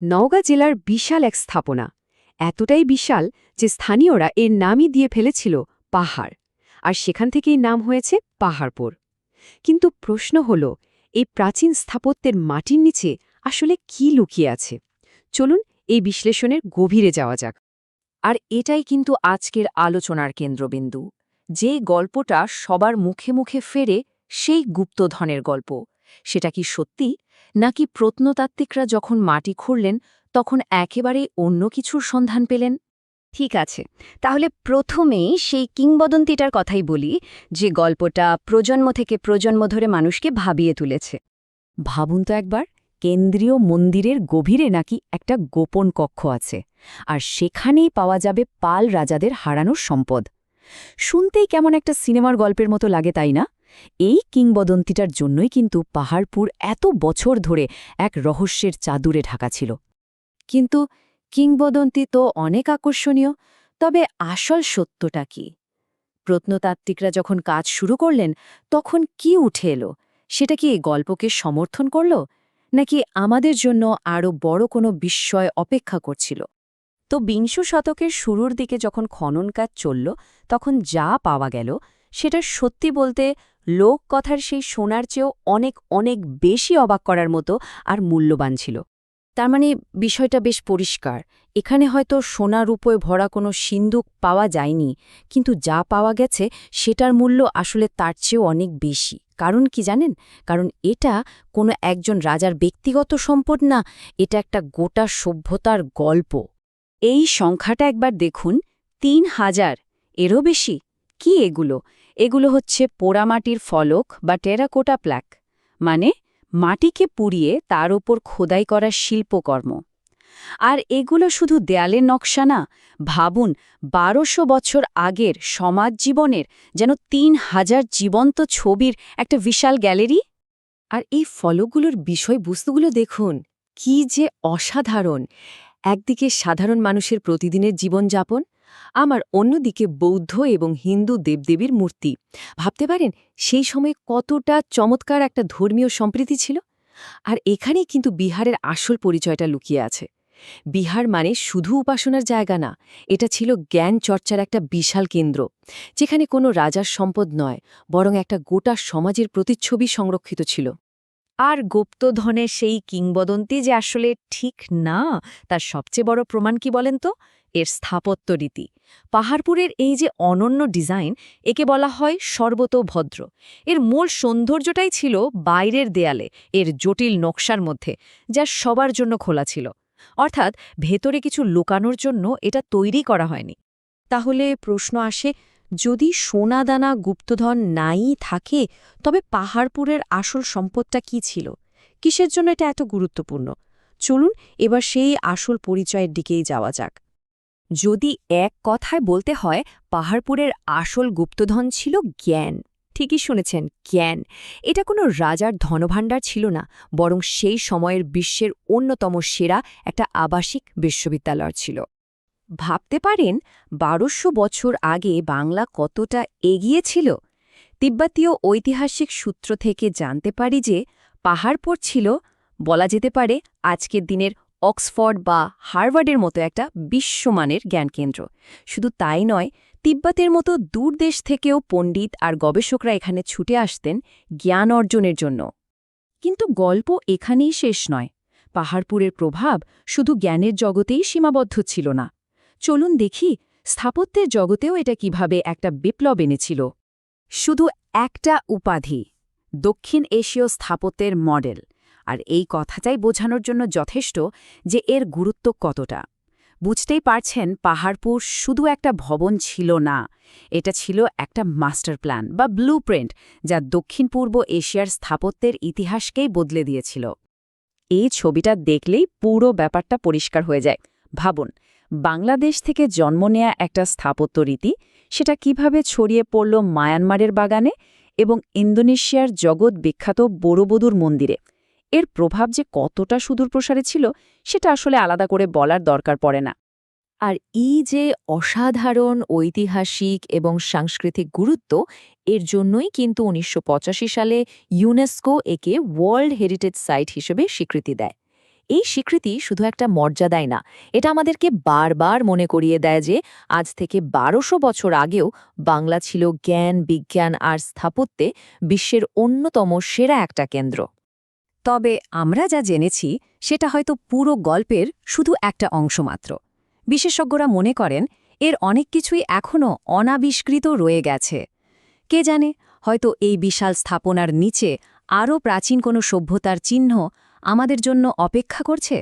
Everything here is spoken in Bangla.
নওগাঁ জেলার বিশাল এক স্থাপনা, এতটাই বিশাল যে স্থানীয়রা এর নামই দিয়ে ফেলেছিল পাহাড়, আর সেখান থেকেই নাম হয়েছে পাহাড়পুর। কিন্তু প্রশ্ন হল, এই প্রাচীন স্থাপত্যের মাটির নিচে আসলে কি লুকিয়ে আছে? চলুন এই বিশ্লেষণের গভীরে যাওয়া যাক। আর এটাই কিন্তু আজকের আলোচনার কেন্দ্রবিন্দু। যে গল্পটা সবার মুখে মুখে ফেরে, সেই গুপ্তধনের গল্প। সেটা কি সত্যি, নাকি প্রত্নতাত্ত্বিকরা যখন মাটি খুঁড়লেন তখন একেবারে অন্য কিছুর সন্ধান পেলেন? ঠিক আছে, তাহলে প্রথমেই সেই কিংবদন্তিটার কথাই বলি, যে গল্পটা প্রজন্ম থেকে প্রজন্ম ধরে মানুষকে ভাবিয়ে তুলেছে। ভাবুন তো একবার, কেন্দ্রীয় মন্দিরের গভীরে নাকি একটা গোপন কক্ষ আছে, আর সেখানেই পাওয়া যাবে পাল রাজাদের হারানোর সম্পদ। শুনতেই কেমন একটা সিনেমার গল্পের মতো লাগে, তাই না? এই কিংবদন্তিটার জন্যই কিন্তু পাহাড়পুর এত বছর ধরে এক রহস্যের চাদরে ঢাকা ছিল। কিন্তু কিংবদন্তি তো অনেক আকর্ষণীয়, তবে আসল সত্যটা কি? প্রত্নতাত্ত্বিকরা যখন কাজ শুরু করলেন তখন কি উঠে এলো? সেটা কি এই গল্পকে সমর্থন করল, নাকি আমাদের জন্য আরও বড় কোনো বিস্ময় অপেক্ষা করছিল? তো বিংশ শতকের শুরুর দিকে যখন খনন কাজ চলল, তখন যা পাওয়া গেল সেটা সত্যি বলতে লোককথার সেই সোনার চেয়েও অনেক অনেক বেশি অবাক করার মতো আর মূল্যবান ছিল। তার মানে বিষয়টা বেশ পরিষ্কার। এখানে হয়তো সোনা রূপে ভরা কোনো সিন্দুক পাওয়া যায়নি, কিন্তু যা পাওয়া গেছে সেটার মূল্য আসলে তার চেয়েও অনেক বেশি। কারণ কি জানেন? কারণ এটা কোনো একজন রাজার ব্যক্তিগত সম্পদ না, এটা একটা গোটা সভ্যতার গল্প। এই সংখ্যাটা একবার দেখুন, ৩,০০০, এরও বেশি। কি এগুলো? এগুলো হচ্ছে পোড়ামাটির ফলক বা টেরাকোটা প্ল্যাক, মানে মাটিকে পুড়িয়ে তার ওপর খোদাই করা শিল্পকর্ম। আর এগুলো শুধু দেয়ালের নকশা না, ভাবুন ১২০০ বছর আগের সমাজ জীবনের যেন ৩,০০০ জীবন্ত ছবির একটা বিশাল গ্যালারি। আর এই ফলকগুলোর বিষয়বস্তুগুলো দেখুন, কি যে অসাধারণ! একদিকে সাধারণ মানুষের প্রতিদিনের জীবনযাপন, আমার অন্যদিকে বৌদ্ধ এবং হিন্দু দেবদেবীর মূর্তি। ভাবতে পারেন সেই সময়ে কতটা চমৎকার একটা ধর্মীয় সম্প্রীতি ছিল। আর এখানেই কিন্তু বিহারের আসল পরিচয়টা লুকিয়ে আছে। বিহার মানে শুধু উপাসনার জায়গা না, এটা ছিল জ্ঞান চর্চার একটা বিশাল কেন্দ্র, যেখানে কোনো রাজার সম্পদ নয়, বরং একটা গোটা সমাজের প্রতিচ্ছবি সংরক্ষিত ছিল। আর গুপ্তধনের সেই কিংবদন্তি যে আসলে ঠিক না, তার সবচেয়ে বড় প্রমাণ কি বলেন তো? এর স্থাপত্য রীতি। পাহাড়পুরের এই যে অনন্য ডিজাইন, একে বলা হয় সর্বতোভদ্র। এর মূল সৌন্দর্যটাই ছিল বাইরের দেয়ালে এর জটিল নকশার মধ্যে, যা সবার জন্য খোলা ছিল। অর্থাৎ ভেতরে কিছু লুকানোর জন্য এটা তৈরি করা হয়নি। তাহলে প্রশ্ন আসে, যদি সোনাদানা গুপ্তধন নাই থাকে, তবে পাহাড়পুরের আসল সম্পদটা কি ছিল? কিসের জন্য এটা এত গুরুত্বপূর্ণ? চলুন এবার সেই আসল পরিচয়ের দিকেই যাওয়া যাক। যদি এক কথায় বলতে হয়, পাহাড়পুরের আসল গুপ্তধন ছিল জ্ঞান। ঠিকই শুনেছেন, জ্ঞান। এটা কোনো রাজার ধনভাণ্ডার ছিল না, বরং সেই সময়ের বিশ্বের অন্যতম সেরা একটা আবাসিক বিশ্ববিদ্যালয় ছিল। ভাবতে পারেন ১২০০ বছর আগে বাংলা কতটা এগিয়ে ছিল। তিব্বতীয় ঐতিহাসিক সূত্র থেকে জানতে পারি যে পাহাড়পুর ছিল, বলা যেতে পারে, আজকের দিনের অক্সফোর্ড বা হার্ভার্ডের মতো একটা বিশ্বমানের জ্ঞানকেন্দ্র। শুধু তাই নয়, তিব্বতের মতো দূর দেশ থেকেও পণ্ডিত আর গবেষকরা এখানে ছুটে আসতেন জ্ঞান অর্জনের জন্য। কিন্তু গল্প এখানেই শেষ নয়। পাহাড়পুরের প্রভাব শুধু জ্ঞানের জগতেই সীমাবদ্ধ ছিল না। চলুন দেখি স্থাপত্যের জগতেও এটা কিভাবে একটা বিপ্লব এনেছিল। শুধু একটা উপাধি, দক্ষিণ এশীয় স্থাপত্যের মডেল, আর এই কথাটাই বোঝানোর জন্য যথেষ্ট যে এর গুরুত্ব কতটা। বুঝতেই পারছেন, পাহাড়পুর শুধু একটা ভবন ছিল না, এটা ছিল একটা মাস্টার প্ল্যান বা ব্লুপ্রিন্ট, যা দক্ষিণ পূর্ব এশিয়ার স্থাপত্যের ইতিহাসকেই বদলে দিয়েছিল। এই ছবিটা দেখলেই পুরো ব্যাপারটা পরিষ্কার হয়ে যায়। ভাবুন, বাংলাদেশ থেকে জন্ম নেয়া একটা স্থাপত্য রীতি, সেটা কিভাবে ছড়িয়ে পড়ল মায়ানমারের বাগানে এবং ইন্দোনেশিয়ার জগৎ বিখ্যাত বোরোবুদুর মন্দিরে। এর প্রভাব যে কতটা সুদূরপ্রসারে ছিল, সেটা আসলে আলাদা করে বলার দরকার পড়ে না। আর এই যে অসাধারণ ঐতিহাসিক এবং সাংস্কৃতিক গুরুত্ব, এর জন্যই কিন্তু ১৯৮৫ সালে ইউনেস্কো একে ওয়ার্ল্ড হেরিটেজ সাইট হিসেবে স্বীকৃতি দেয়। এই স্বীকৃতি শুধু একটা মর্যাদাই না, এটা আমাদেরকে বারবার মনে করিয়ে দেয় যে আজ থেকে ১২০০ বছর আগেও বাংলা ছিল জ্ঞান, বিজ্ঞান আর স্থাপত্যে বিশ্বের অন্যতম সেরা একটা কেন্দ্র। তবে আমরা যা জেনেছি সেটা হয়তো পুরো গল্পের শুধু একটা অংশ মাত্র। বিশেষজ্ঞরা মনে করেন এর অনেক কিছুই এখনও অনাবিষ্কৃত রয়ে গেছে। কে জানে, হয়তো এই বিশাল স্থাপনার নিচে আরও প্রাচীন কোনো সভ্যতার চিহ্ন আমাদের জন্য অপেক্ষা করছে।